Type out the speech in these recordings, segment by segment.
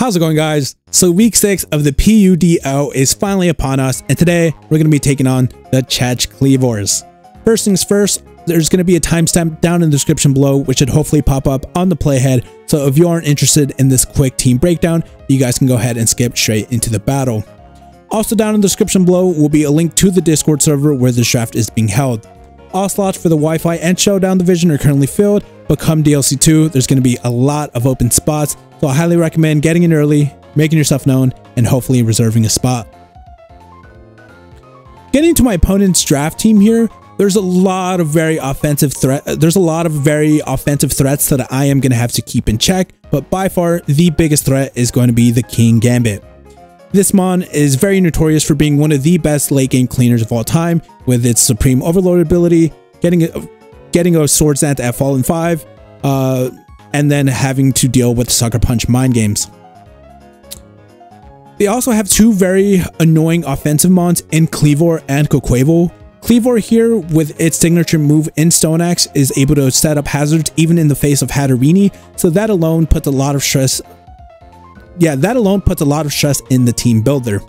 How's it going, guys? So week 6 of the PUDO is finally upon us, and today we're going to be taking on the Czech Kvleavors. First things first, there's going to be a timestamp down in the description below, which should hopefully pop up on the playhead. So if you aren't interested in this quick team breakdown, you guys can go ahead and skip straight into the battle. Also down in the description below will be a link to the Discord server where this draft is being held. All slots for the Wi-Fi and Showdown division are currently filled, but come DLC 2, there's going to be a lot of open spots, so I highly recommend getting in early, making yourself known, and hopefully reserving a spot. Getting to my opponent's draft team here, there's a lot of very offensive threats that I am going to have to keep in check, but by far the biggest threat is going to be the Kingambit. This mon is very notorious for being one of the best late game cleaners of all time, with its supreme overload ability, getting a Swords Dance at Fallen 5, and then having to deal with Sucker Punch mind games. They also have two very annoying offensive mons in Kvleavor and Kommo-Oios. Kvleavor here, with its signature move in Stone Axe, is able to set up hazards even in the face of Hatterini, so that alone puts a lot of stress. That alone puts a lot of stress in the team builder.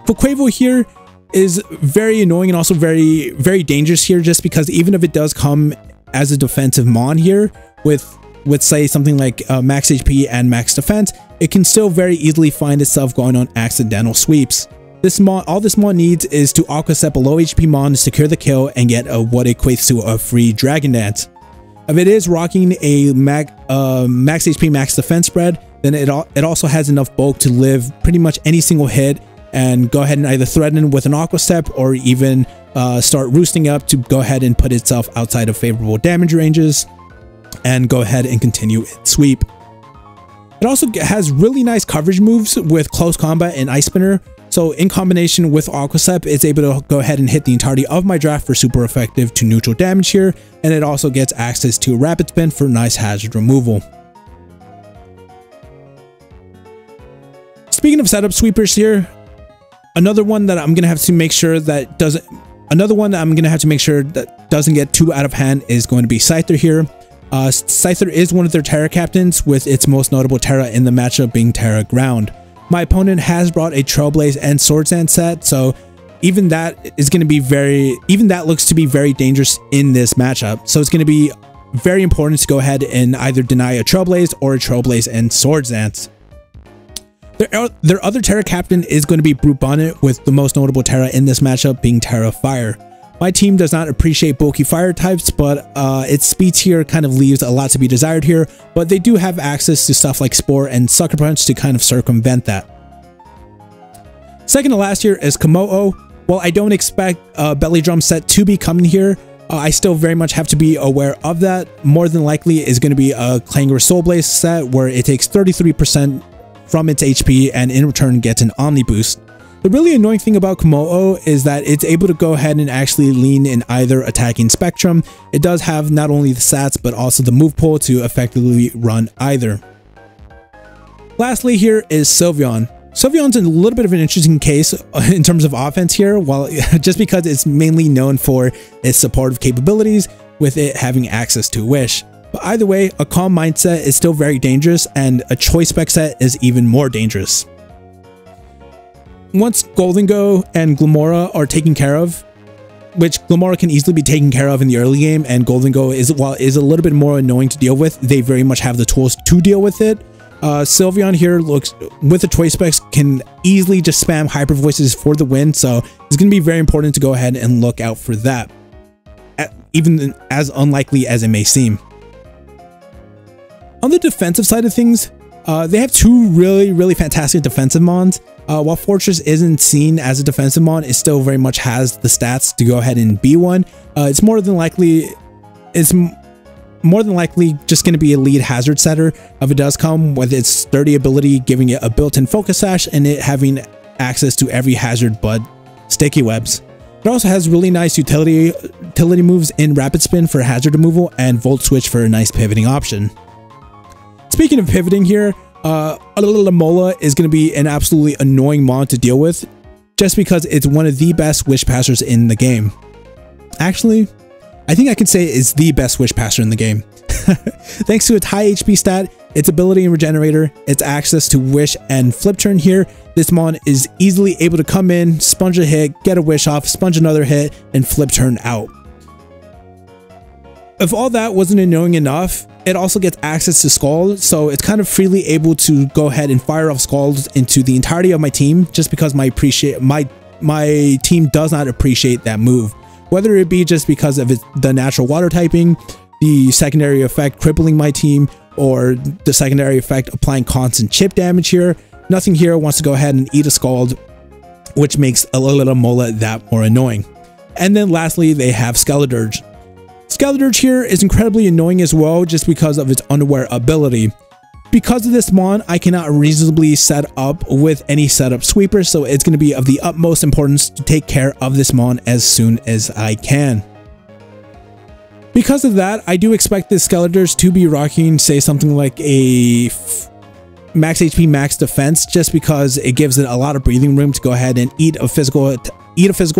Kommo-Oios here is very annoying and also very dangerous here, just because even if it does come as a defensive mon here with say something like max HP and max defense, it can still very easily find itself going on accidental sweeps. All this mon needs is to aqua step a low HP mon to secure the kill and get what equates to a free Dragon Dance. If it is rocking a max HP max defense spread, then it also has enough bulk to live pretty much any single hit and go ahead and either threaten with an aqua step or even start roosting up to go ahead and put itself outside of favorable damage ranges and go ahead and continue its sweep. It also has really nice coverage moves with close combat and ice spinner, so in combination with aqua step, it's able to go ahead and hit the entirety of my draft for super effective to neutral damage here, and it also gets access to rapid spin for nice hazard removal. Speaking of setup sweepers here, another one that I'm gonna have to make sure that doesn't get too out of hand is going to be Scyther here. Scyther is one of their Terra captains, with its most notable Terra in the matchup being Terra Ground. My opponent has brought a Trailblaze and Swords Dance set, so even that looks to be very dangerous in this matchup. So it's going to be very important to go ahead and either deny a Trailblaze or a Trailblaze and Swords Dance. Their other Terra captain is going to be Brute Bonnet, with the most notable Terra in this matchup being Terra Fire. My team does not appreciate bulky fire types, but its speeds here kind of leaves a lot to be desired here, but they do have access to stuff like Spore and Sucker Punch to kind of circumvent that. Second to last here is Kommo-Oios. While I don't expect a Belly Drum set to be coming here, I still very much have to be aware of that. More than likely is going to be a Clanger Soul Blaze set where it takes 33% from its HP and in return gets an Omni boost. The really annoying thing about Kommo-Oios is that it's able to go ahead and actually lean in either attacking spectrum. It does have not only the stats but also the move pool to effectively run either. Lastly here is Sylveon. Sylveon's in a little bit of an interesting case in terms of offense here, just because it's mainly known for its supportive capabilities, with it having access to Wish. But either way, a Calm Mindset is still very dangerous, and a Choice Spec set is even more dangerous. Once Gholdengo and Glimmora are taken care of, which Glimmora can easily be taken care of in the early game, and Gholdengo is a little bit more annoying to deal with, they very much have the tools to deal with it. Sylveon here with the Choice Specs can easily just spam Hyper Voices for the win, so it's going to be very important to go ahead and look out for that, even as unlikely as it may seem. On the defensive side of things, they have two really fantastic defensive mons. While Fortress isn't seen as a defensive mon, it still very much has the stats to go ahead and be one. It's more than likely just going to be a lead hazard setter if it does come, with its sturdy ability giving it a built-in focus sash and it having access to every hazard but sticky webs. It also has really nice utility moves in Rapid Spin for hazard removal and Volt Switch for a nice pivoting option. Speaking of pivoting here, alomomola is going to be an absolutely annoying mon to deal with, just because it's one of the best Wish Passers in the game. Actually, I think I can say it's the best Wish Passer in the game. Thanks to its high HP stat, its ability and regenerator, its access to wish and flip turn here, this mon is easily able to come in, sponge a hit, get a wish off, sponge another hit, and flip turn out. If all that wasn't annoying enough, it also gets access to Scald, so it's kind of freely able to go ahead and fire off Scalds into the entirety of my team, just because my team does not appreciate that move. Whether it be just because of the natural water typing, the secondary effect crippling my team, or the secondary effect applying constant chip damage here, nothing here wants to go ahead and eat a Scald, which makes alomomola that more annoying. And then lastly, they have Skeledirge. Skeledirge here is incredibly annoying as well, just because of its unaware ability. Because of this mon, I cannot reasonably set up with any setup sweepers, so it's going to be of the utmost importance to take care of this mon as soon as I can. Because of that, I do expect this Skeledirge to be rocking, say, something like a max HP, max defense, just because it gives it a lot of breathing room to go ahead and eat a physical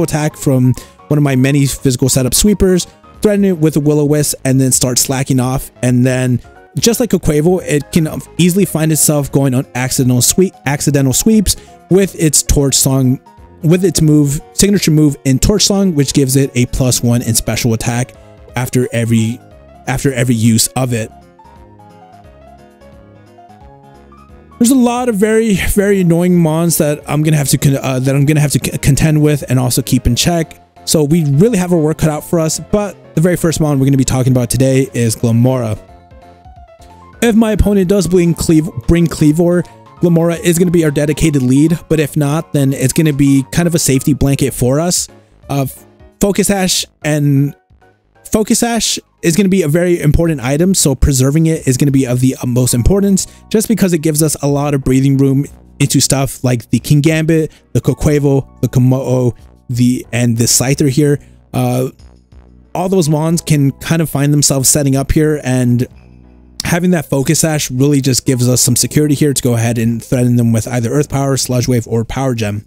attack from one of my many physical setup sweepers, threaten it with a Will-O-Wisp, and then start slacking off. And then, just like a Kvleavor, it can easily find itself going on accidental sweeps with its Torch Song, with its signature move in Torch Song, which gives it a +1 in special attack after every use of it. There's a lot of very annoying mons that I'm gonna have to contend with and also keep in check. So we really have our work cut out for us, but the very first mon we're going to be talking about today is Glimmora. If my opponent does bring Kvleavor, Glimmora is going to be our dedicated lead, but if not, then it's going to be kind of a safety blanket for us. Focus Ash is going to be a very important item, so preserving it is going to be of the utmost importance, just because it gives us a lot of breathing room into stuff like the Kingambit, the Kvleavor, the Kommo-Oios, and the Scyther here. All those mons can kind of find themselves setting up here, and having that Focus Sash really just gives us some security here to go ahead and threaten them with either Earth Power, Sludge Wave, or Power Gem.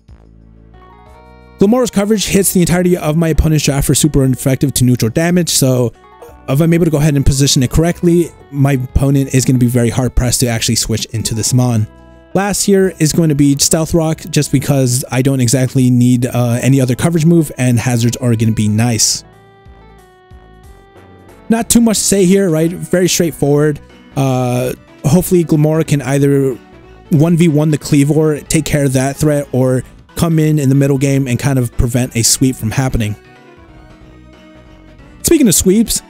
Glimmora's coverage hits the entirety of my opponent's draft for super effective to neutral damage, so if I'm able to go ahead and position it correctly, my opponent is going to be very hard pressed to actually switch into this mon. Last here is going to be Stealth Rock, just because I don't exactly need any other coverage move, and hazards are going to be nice. Not too much to say here, right? Very straightforward. Hopefully Glimmora can either 1v1 the Kvleavor, take care of that threat, or come in the middle game and kind of prevent a sweep from happening. Speaking of sweeps,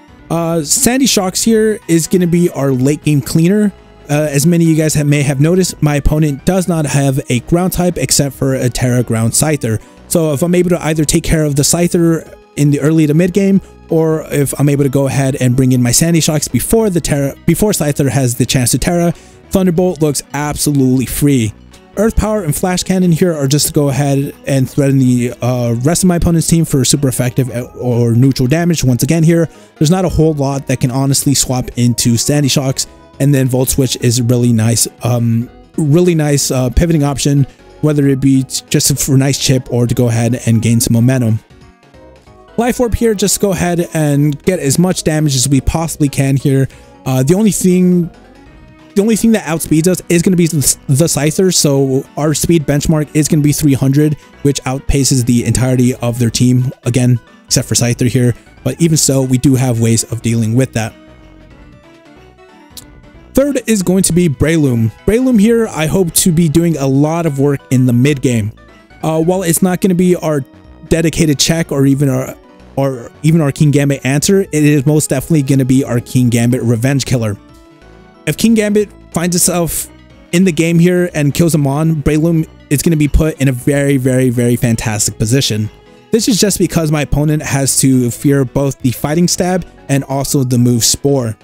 Sandy Shocks here is going to be our late game cleaner. As many of you guys may have noticed, my opponent does not have a ground type except for a Terra ground Scyther. So if I'm able to either take care of the Scyther in the early to mid game, or if I'm able to go ahead and bring in my Sandy Shocks before Scyther has the chance to Terra, Thunderbolt looks absolutely free. Earth Power and Flash Cannon here are just to go ahead and threaten the rest of my opponent's team for super effective or neutral damage. Once again here, there's not a whole lot that can honestly swap into Sandy Shocks, and then Volt Switch is a really nice pivoting option, whether it be just for a nice chip or to go ahead and gain some momentum. Life Orb here, just go ahead and get as much damage as we possibly can here. The only thing that outspeeds us is going to be the Scyther, so our speed benchmark is going to be 300, which outpaces the entirety of their team, again, except for Scyther here. But even so, we do have ways of dealing with that. Third is going to be Breloom. Breloom here, I hope to be doing a lot of work in the mid game. While it's not going to be our dedicated check or even our Kingambit answer, it is most definitely going to be our Kingambit revenge killer. If Kingambit finds itself in the game here and kills him on, Breloom is going to be put in a very fantastic position. This is just because my opponent has to fear both the Fighting Stab and also the move Spore.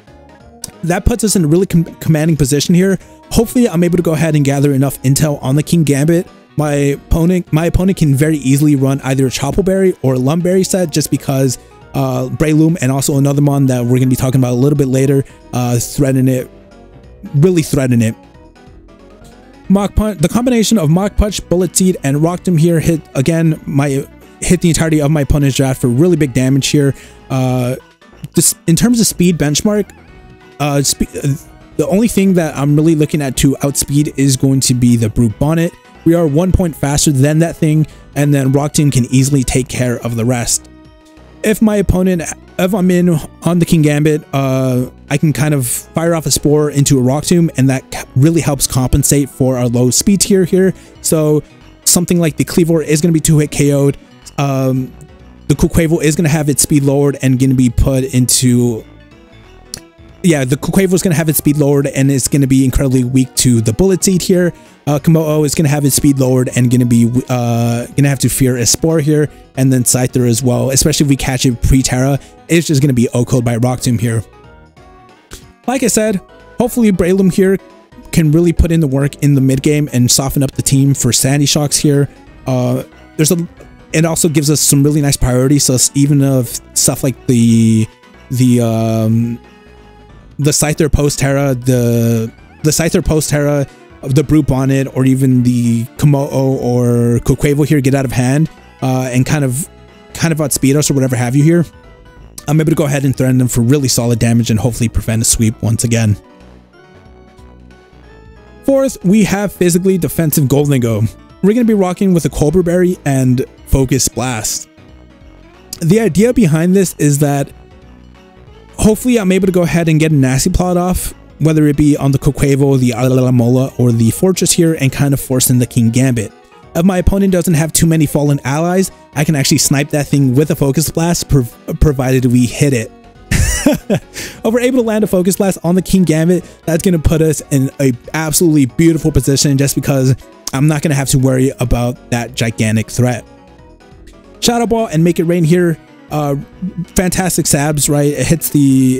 That puts us in a really commanding position here. Hopefully I'm able to go ahead and gather enough intel on the Kingambit. My opponent can very easily run either a Choppleberry or a Lumberry set, just because Breloom and also another mon that we're going to be talking about a little bit later really threaten it. Mach Punch, the combination of Mach Punch, Bullet Seed, and Rock Tomb here hit the entirety of my opponent's draft for really big damage here. In terms of speed benchmark, The only thing that I'm really looking at to outspeed is going to be the Brute Bonnet. We are 1 point faster than that thing, and then Rock Tomb can easily take care of the rest. If I'm in on the Kingambit, I can kind of fire off a Spore into a Rock Tomb, and that really helps compensate for our low speed tier here. So something like the Kvleavor is going to be 2-hit KO'd. The Kvleavor is going to have its speed lowered and going to be put into... Yeah, the Kvleavor is going to have its speed lowered and it's going to be incredibly weak to the Bullet Seed here. Kommo-Oios is going to have its speed lowered and going to be going to have to fear a Spore here, and then Scyther as well. Especially if we catch it pre-Terra, it's just going to be OHKO'd by Rock Tomb here. Like I said, hopefully Breloom here can really put in the work in the mid game and soften up the team for Sandy Shocks here. It also gives us some really nice priorities. So even of stuff like the Scyther post-Terra, the Scyther post-Terra, the Brute Bonnet, or even the Kommo-Oios or Kvleavor here get out of hand and kind of outspeed us or whatever have you here, I'm able to go ahead and threaten them for really solid damage and hopefully prevent a sweep once again. Fourth, we have physically defensive Goldingo. We're going to be rocking with a Cobra Berry and Focus Blast. The idea behind this is that hopefully I'm able to go ahead and get a Nasty Plot off, whether it be on the Kvleavor, the alomomola, or the Fortress here, and kind of force in the Kingambit. If my opponent doesn't have too many fallen allies, I can actually snipe that thing with a Focus Blast, provided we hit it. If we're able to land a Focus Blast on the Kingambit, that's going to put us in a absolutely beautiful position just because I'm not going to have to worry about that gigantic threat. Shadow Ball and Make It Rain here. Fantastic sabs, right? It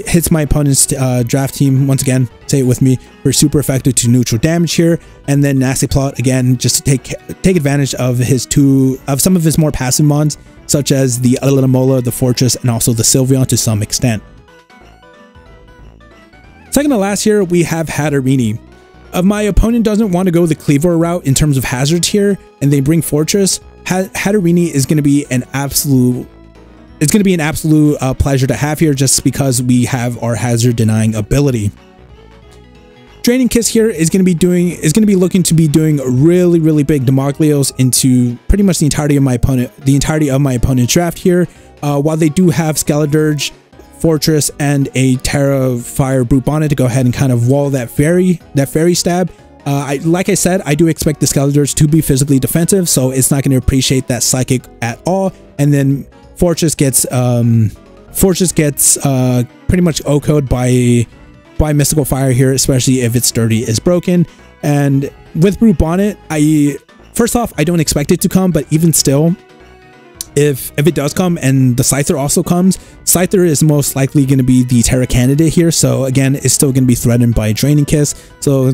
hits my opponent's draft team once again. Say it with me. We're super effective to neutral damage here, and then Nasty Plot again, just to take advantage of some of his more passive mons, such as the Alomomola, the Fortress, and also the Sylveon to some extent. Second to last here, we have Hatterene. If my opponent doesn't want to go the Kvleavor route in terms of hazards here, and they bring Fortress, Hatterene is going to be an absolute. It's going to be an absolute pleasure to have here, just because we have our hazard denying ability. Draining Kiss here is going to be looking to be doing really big Demoglios into pretty much the entirety of my opponent's draft here. While they do have Skeledirge, Fortress, and a Terra Fire Brute Bonnet to go ahead and kind of wall that fairy stab. Like I said, I do expect the Skeledirge to be physically defensive, so it's not going to appreciate that Psychic at all. And then Fortress gets pretty much OHKO'd by Mystical Fire here, especially if its Sturdy is broken. And with Brute Bonnet, first off, I don't expect it to come, but even still, if it does come and the Scyther also comes, Scyther is most likely going to be the Terra candidate here. So again, it's still going to be threatened by Draining Kiss. So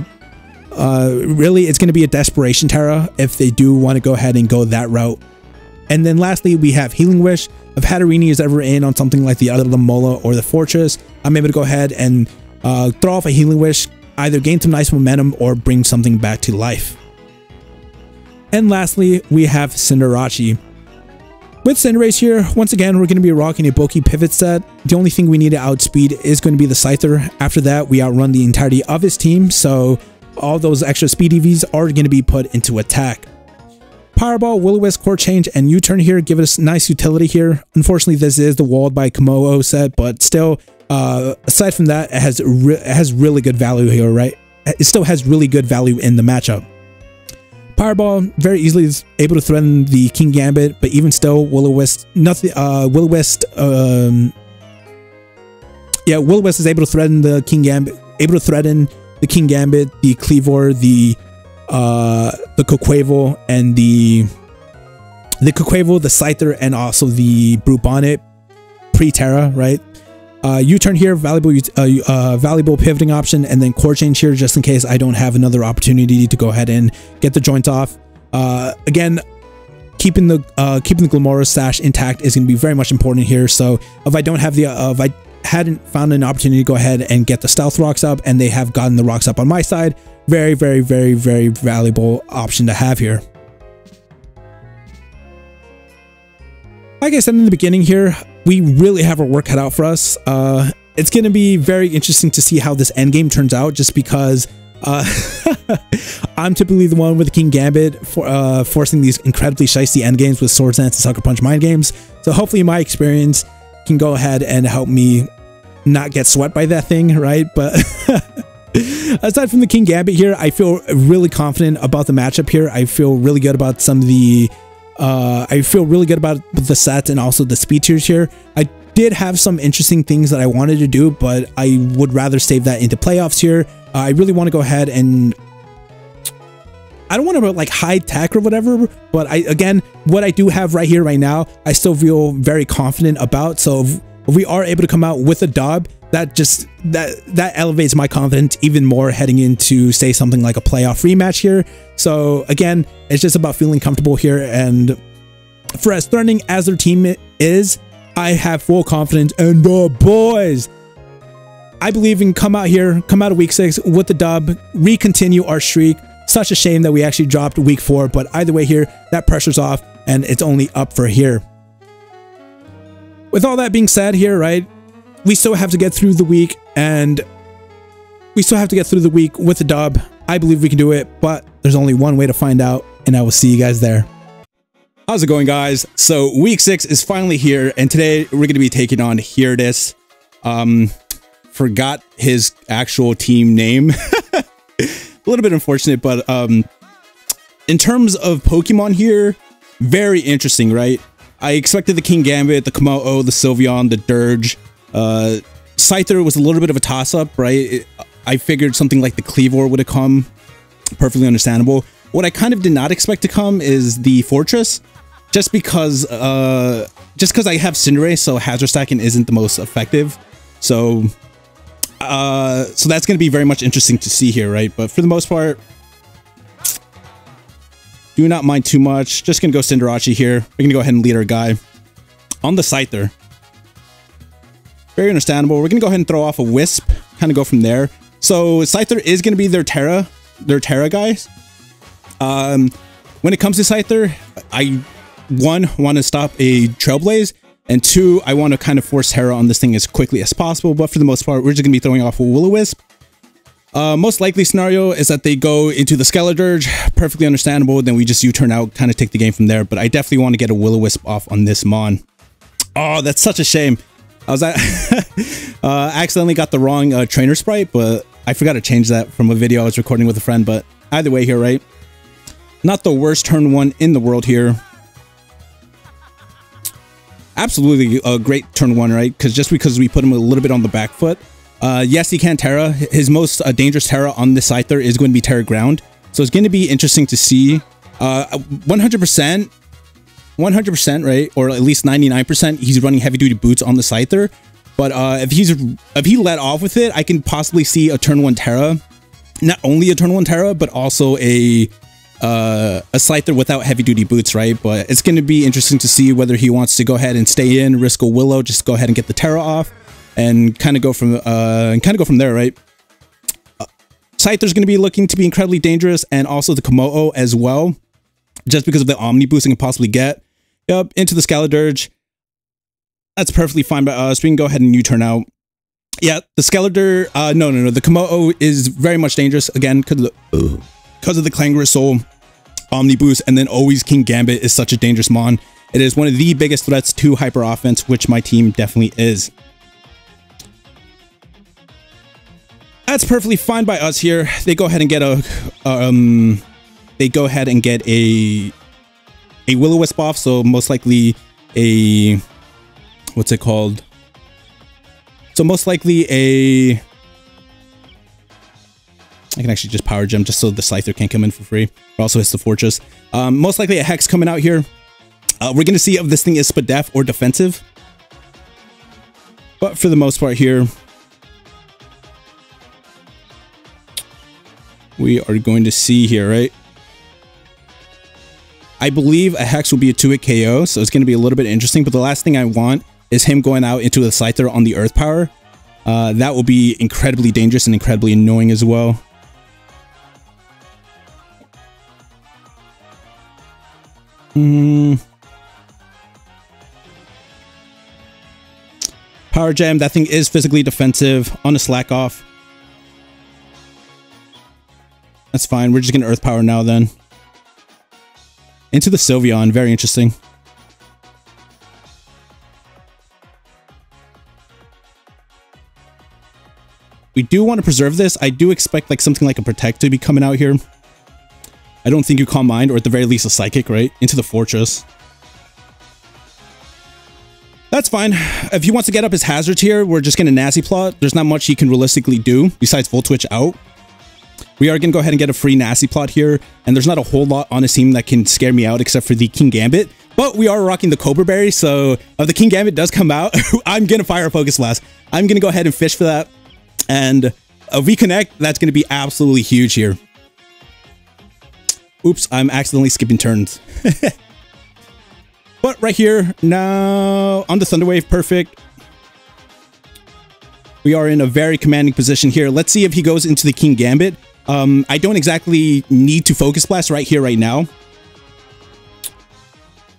really, it's going to be a desperation Terra if they do want to go ahead and go that route. And then lastly, we have Healing Wish. If Hatterene is ever in on something like the Alomomola or the Fortress, I'm able to go ahead and throw off a Healing Wish, either gain some nice momentum or bring something back to life. And lastly, we have Cinderace. With Cinderace here, once again, we're going to be rocking a bulky pivot set. The only thing we need to outspeed is going to be the Scyther. After that, we outrun the entirety of his team, so all those extra speed EVs are going to be put into attack. Powerball, Will-O-Wisp, Core Change, and U-Turn here give us nice utility here. Unfortunately, this is the Walled by Kommo-Oios set, but still, aside from that, it has really good value here, right? It still has really good value in the matchup. Powerball very easily is able to threaten the Kingambit, but even still, Will-O-Wisp, Will-O-Wisp is able to threaten the Kingambit, the Kvleavor, the Kvleavor, and the Kvleavor, the Scyther, and also the Brute Bonnet pre-Terra, right? U-Turn here, valuable pivoting option, and then Core Change here just in case I don't have another opportunity to go ahead and get the joint off. Again, keeping the Glimmora stash intact is going to be very much important here. So if I don't have if I hadn't found an opportunity to go ahead and get the Stealth Rocks up, and they have gotten the rocks up on my side, very valuable option to have here. Like I said in the beginning here, we really have our work cut out for us. it's going to be very interesting to see how this endgame turns out, just because I'm typically the one with the Kingambit for forcing these incredibly shiesty endgames with Swords Dance and Sucker Punch mind games. So hopefully my experience can go ahead and help me not get swept by that thing, right? But aside from the Kingambit here, I feel really confident about the matchup here. I feel really good about some of the I feel really good about the sets and also the speed tiers here. I did have some interesting things that I wanted to do, but I would rather save that into playoffs here. I really want to go ahead and I don't want to like high tech or whatever, but again, what I do have right here, right now, I still feel very confident about. So if we are able to come out with a dub, that elevates my confidence even more heading into, say, something like a playoff rematch here. So again, it's just about feeling comfortable here, and for as threatening as their team is, I have full confidence in the boys. I believe we can come out of week 6 with the dub, re-continue our streak. Such a shame that we actually dropped week 4, but either way here, that pressure's off and it's only up for here. With all that being said here, right, we still have to get through the week, and we still have to get through the week with the dub. I believe we can do it, but there's only one way to find out, and I will see you guys there. How's it going, guys? So week 6 is finally here, and today we're going to be taking on Heerdis. Forgot his actual team name. A little bit unfortunate, but in terms of Pokemon here, very interesting, right? I expected the Kingambit, the Kommo-Oios, the Sylveon, the Dirge. Scyther was a little bit of a toss-up, right? I figured something like the Kvleavors would have come. Perfectly understandable. What I kind of did not expect to come is the Fortress, just because I have Cinderace, so hazard stacking isn't the most effective. So that's going to be very much interesting to see here, right? But for the most part, do not mind too much. Just going to go Cinderace here. We're going to go ahead and lead our guy on the Scyther. Very understandable. We're going to go ahead and throw off a Wisp, kind of go from there. So Scyther is going to be their Terra guys. When it comes to Scyther, I, 1, want to stop a Trailblaze, and 2, I want to kind of force Terra on this thing as quickly as possible. But for the most part, we're just going to be throwing off a Will-O-Wisp. Most likely scenario is that they go into the Skeledirge. Perfectly understandable. Then we just U-turn out, kind of take the game from there. But I definitely want to get a Will-O-Wisp off on this Mon. Oh, that's such a shame. I was accidentally got the wrong trainer sprite, but I forgot to change that from a video I was recording with a friend. But either way here, right? Not the worst turn 1 in the world here. Absolutely a great turn 1, right? Because we put him a little bit on the back foot. Yes, he can Terra. His most dangerous Terra on this Scyther is going to be Terra Ground. So it's going to be interesting to see. 100%, right? Or at least 99%, he's running heavy duty boots on the Scyther. But if he let off with it, I can possibly see a turn 1 Terra. Not only a turn 1 Terra, but also a Scyther without heavy duty boots, right? But it's going to be interesting to see whether he wants to go ahead and stay in, risk a Willow, just go ahead and get the Terra off, and kind of go from there, right? Scyther's going to be looking to be incredibly dangerous, and also the Kommo-Oios as well, just because of the Omni boost it can possibly get. Yep, into the Skeledirge. That's perfectly fine by us. We can go ahead and U-turn out. Yeah, the Skeledirge, no. The Kommo-Oios is very much dangerous, again, because of the Clangorous Soul, Omni boost, and then always Kingambit is such a dangerous Mon. It is one of the biggest threats to hyper offense, which my team definitely is. That's perfectly fine by us here. They go ahead and get a Will-O-Wisp off, so most likely a, what's it called? So most likely a, I can actually just Power Gem just so the Scyther can't come in for free. It also hits the Fortress. Most likely a Hex coming out here. We're going to see if this thing is Spadef or defensive. But for the most part here, we are going to see here, right? I believe a Hex will be a 2-hit KO, so it's going to be a little bit interesting. But the last thing I want is him going out into the Scyther on the Earth Power. That will be incredibly dangerous and incredibly annoying as well. Power Power Gem. That thing is physically defensive on a slack off. That's fine. We're just going to Earth Power now then. Into the Sylveon. Very interesting. We do want to preserve this. I do expect like something like a Protect to be coming out here. I don't think you Calm Mind, or at the very least a Psychic, right? Into the Fortress. That's fine. If he wants to get up his hazards here, we're just going to Nasty Plot. There's not much he can realistically do besides Volt Switch out. We are going to go ahead and get a free Nasty Plot here, and there's not a whole lot on his team that can scare me out except for the Kingambit. But we are rocking the Cobra Berry, so if the Kingambit does come out, I'm going to fire a Focus Blast. I'm going to go ahead and fish for that, and a reconnect, that's going to be absolutely huge here. Oops, I'm accidentally skipping turns. But right here, now on the Thunder Wave, perfect. We are in a very commanding position here. Let's see if he goes into the Kingambit. I don't exactly need to Focus Blast right here, right now.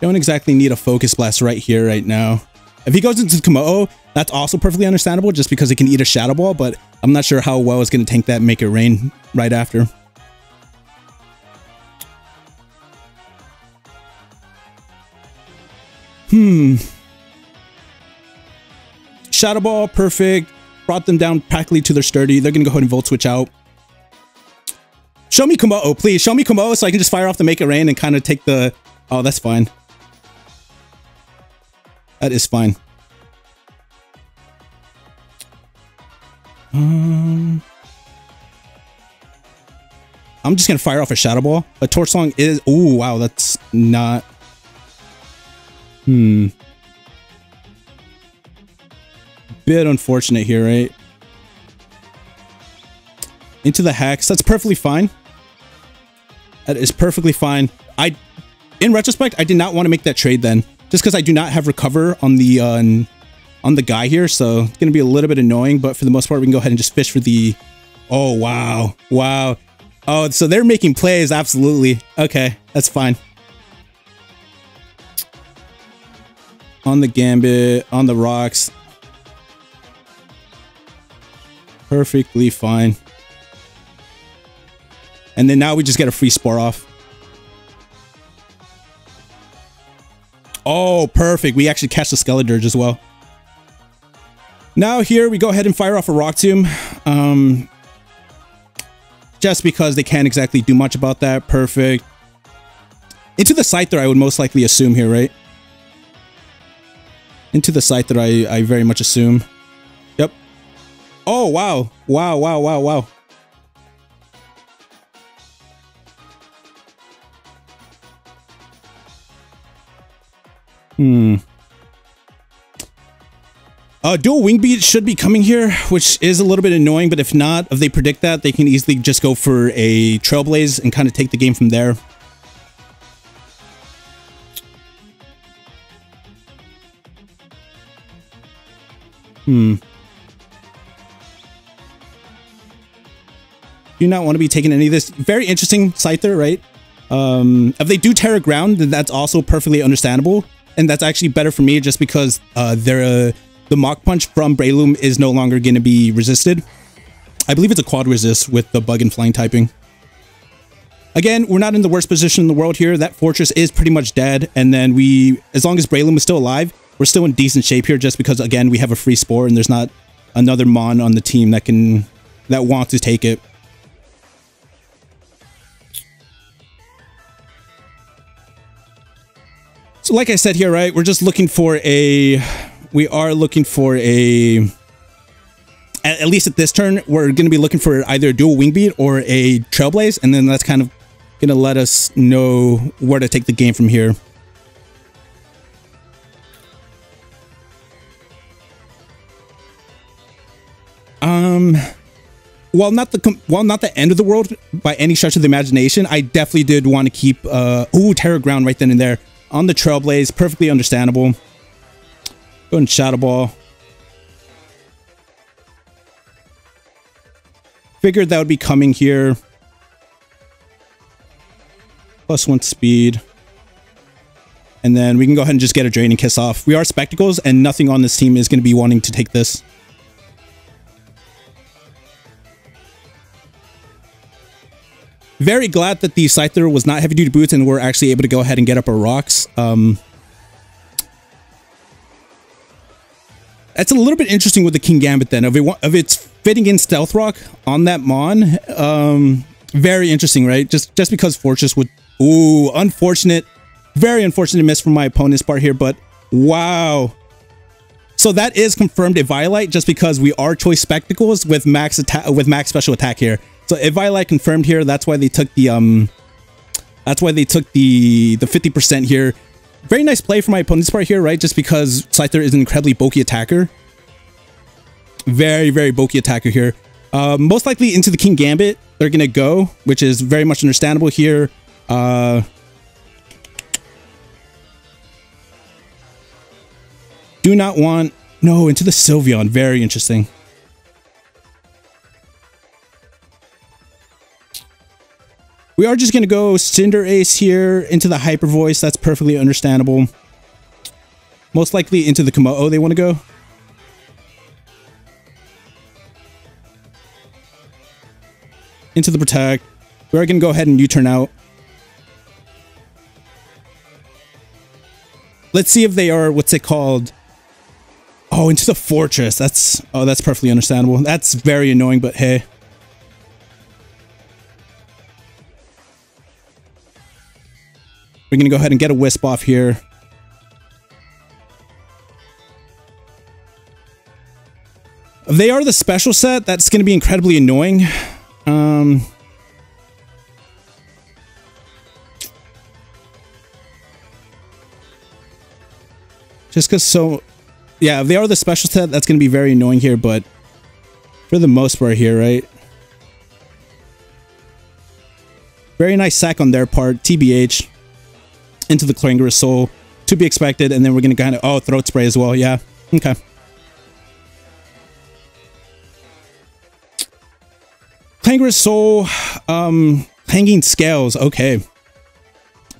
Don't exactly need a Focus Blast right here, right now. If he goes into the Kommo-Oios, that's also perfectly understandable just because it can eat a Shadow Ball, but I'm not sure how well it's going to tank that and make it rain right after. Shadow Ball, perfect. Brought them down practically to their sturdy. They're going to go ahead and Volt Switch out. Show me Kommo-Oios, please. Show me Kommo-Oios so I can just fire off the Make It Rain and kind of take the... Oh, that's fine. That is fine. I'm just going to fire off a Shadow Ball. A Torch Song is... Ooh, wow, that's not... Bit unfortunate here, right? Into the Hex. That's perfectly fine. That is perfectly fine. In retrospect, I did not want to make that trade then, just because I do not have Recover on the guy here, so it's gonna be a little bit annoying. But for the most part, we can go ahead and just fish for the. Oh wow, wow. Oh, so they're making plays. Absolutely. Okay, that's fine. On the Gambit, on the rocks. Perfectly fine. And then now we just get a free Spore off. Oh, perfect. We actually catch the Skeledirge as well. Now here we go ahead and fire off a Rock Tomb. Just because they can't exactly do much about that. Perfect. Into the Scyther, I would most likely assume here, right? Into the Scyther, I very much assume. Yep. Oh, wow. Wow, wow, wow, wow. Dual Wing Beat should be coming here, which is a little bit annoying, but if not, if they predict that, they can easily just go for a Trailblaze and kind of take the game from there. Do not want to be taking any of this. Very interesting Scyther, right? If they do Terra Ground, then that's also perfectly understandable. And that's actually better for me just because the Mach Punch from Breloom is no longer going to be resisted. I believe it's a quad resist with the Bug and Flying typing. Again, we're not in the worst position in the world here. That Fortress is pretty much dead. And then as long as Breloom is still alive, we're still in decent shape here just because, again, we have a free Spore and there's not another Mon on the team that wants to take it. So like I said here, right, we're just looking for we are looking for at least at this turn, we're going to be looking for either a dual Wing Beat or a Trailblaze, and then that's kind of going to let us know where to take the game from here. While not the end of the world by any stretch of the imagination, I definitely did want to keep Terra Ground right then and there on the Trailblaze. Perfectly understandable. Go and Shadow Ball. Figured that would be coming here. +1 speed. And then we can go ahead and just get a Draining Kiss off. We are Spectacles, and nothing on this team is going to be wanting to take this. Very glad that the Scyther was not heavy duty boots and we're actually able to go ahead and get up our rocks. That's a little bit interesting with the Kingambit then. If it's fitting in Stealth Rock on that Mon, very interesting, right? Just because Fortress would... Ooh, unfortunate. Very unfortunate miss from my opponent's part here, but wow. So that is confirmed a Violite just because we are Choice Spectacles with max attack, with max special attack here. So a Violite confirmed here. That's why they took the 50% here. Very nice play from my opponent's part here, right? Just because Scyther is an incredibly bulky attacker. Very, very bulky attacker here. Most likely into the Kingambit they're gonna go, which is very much understandable here. Do not want... No, into the Sylveon. Very interesting. We are just going to go Cinderace here into the Hyper Voice. That's perfectly understandable. Most likely into the Kommo-Oios they want to go. Into the Protect. We are going to go ahead and U-turn out. Let's see if they are, what's it called? Oh, into the Fortress. That's perfectly understandable. That's very annoying, but hey. We're going to go ahead and get a Wisp off here. If they are the special set, that's going to be incredibly annoying. Just because so... Yeah, if they are the special set, that's going to be very annoying here, but for the most part here, right? Very nice sack on their part, TBH. Into the Clangorous Soul, to be expected, and then we're going to kind of... Oh, Throat Spray as well, yeah. Okay. Clangorous Soul, Hanging Scales, okay.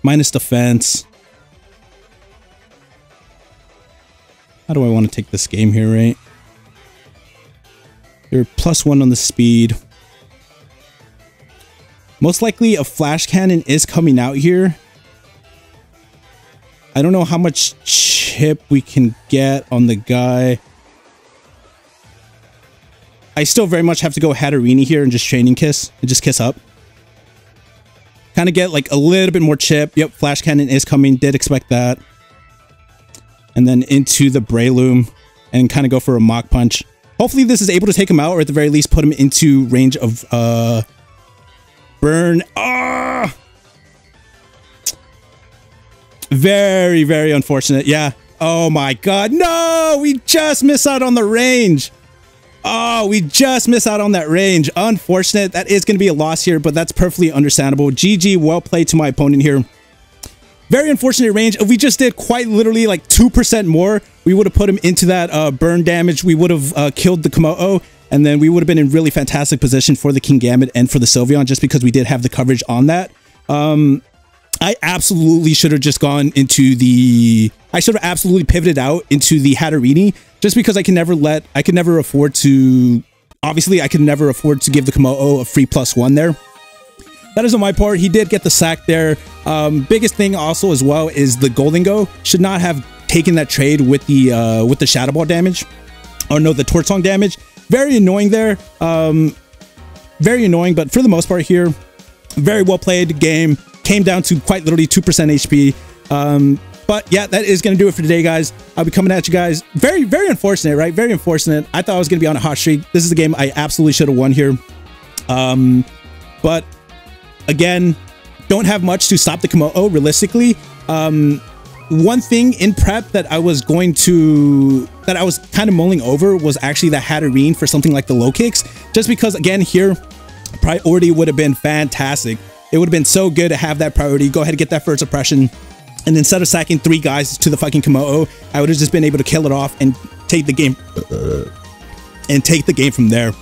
Minus defense. How do I want to take this game here, right? You're +1 on the speed. Most likely a Flash Cannon is coming out here. I don't know how much chip we can get on the guy. I still very much have to go Hatterini here and just Training Kiss and just kiss up. Kind of get like a little bit more chip. Yep, Flash Cannon is coming. Did expect that. And then into the Breloom and kind of go for a Mach Punch. Hopefully this is able to take him out, or at the very least put him into range of burn. Ah! Very, very unfortunate. Yeah. Oh my god. No! We just missed out on the range. Oh, we just missed out on that range. Unfortunate. That is going to be a loss here, but that's perfectly understandable. GG. Well played to my opponent here. Very unfortunate range. If we just did quite literally like 2% more, we would have put him into that burn damage. We would have killed the Kommo-Oios, and then we would have been in really fantastic position for the Kingambit and for the Sylveon, just because we did have the coverage on that. I absolutely should have just gone into the... I should have absolutely pivoted out into the Hatterini, just because I could never afford to... Obviously, I could never afford to give the Kommo-Oios a free +1 there. That is on my part. He did get the sack there. Biggest thing also as well is the Golden Go should not have taken that trade with the Shadow Ball damage. Or no, the Torch Song damage. Very annoying there. Very annoying, but for the most part here, very well played game. Came down to quite literally 2% HP. But yeah, that is going to do it for today, guys. I'll be coming at you guys. Very, very unfortunate, right? Very unfortunate. I thought I was going to be on a hot streak. This is a game I absolutely should have won here. But again, don't have much to stop the Kommo-Oios realistically. One thing in prep that I was kind of mulling over was actually the Hatterene for something like the low kicks, just because again here priority would have been fantastic. It would have been so good to have that priority. Go ahead and get that first impression, and instead of sacking 3 guys to the fucking Kommo-Oios, I would have just been able to kill it off and take the game from there.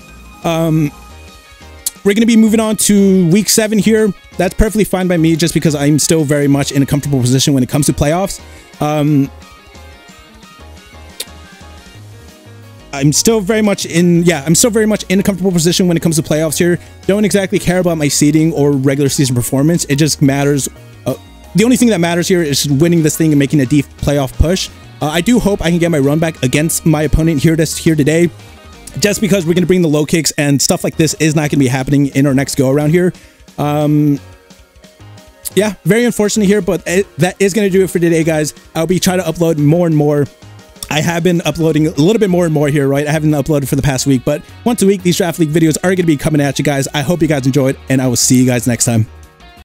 we're going to be moving on to week 7 here. That's perfectly fine by me, just because I'm still very much in a comfortable position when it comes to playoffs. I'm still very much in a comfortable position when it comes to playoffs here. Don't exactly care about my seeding or regular season performance. It just matters. The only thing that matters here is winning this thing and making a deep playoff push. I do hope I can get my run back against my opponent Heerdis here today, just because we're going to bring the low kicks and stuff like this is not going to be happening in our next go around here. Yeah, very unfortunate here, but that is going to do it for today, guys. I'll be trying to upload more and more. I have been uploading a little bit more and more here, right? I haven't uploaded for the past week, but once a week, these Draft League videos are going to be coming at you guys. I hope you guys enjoyed, and I will see you guys next time.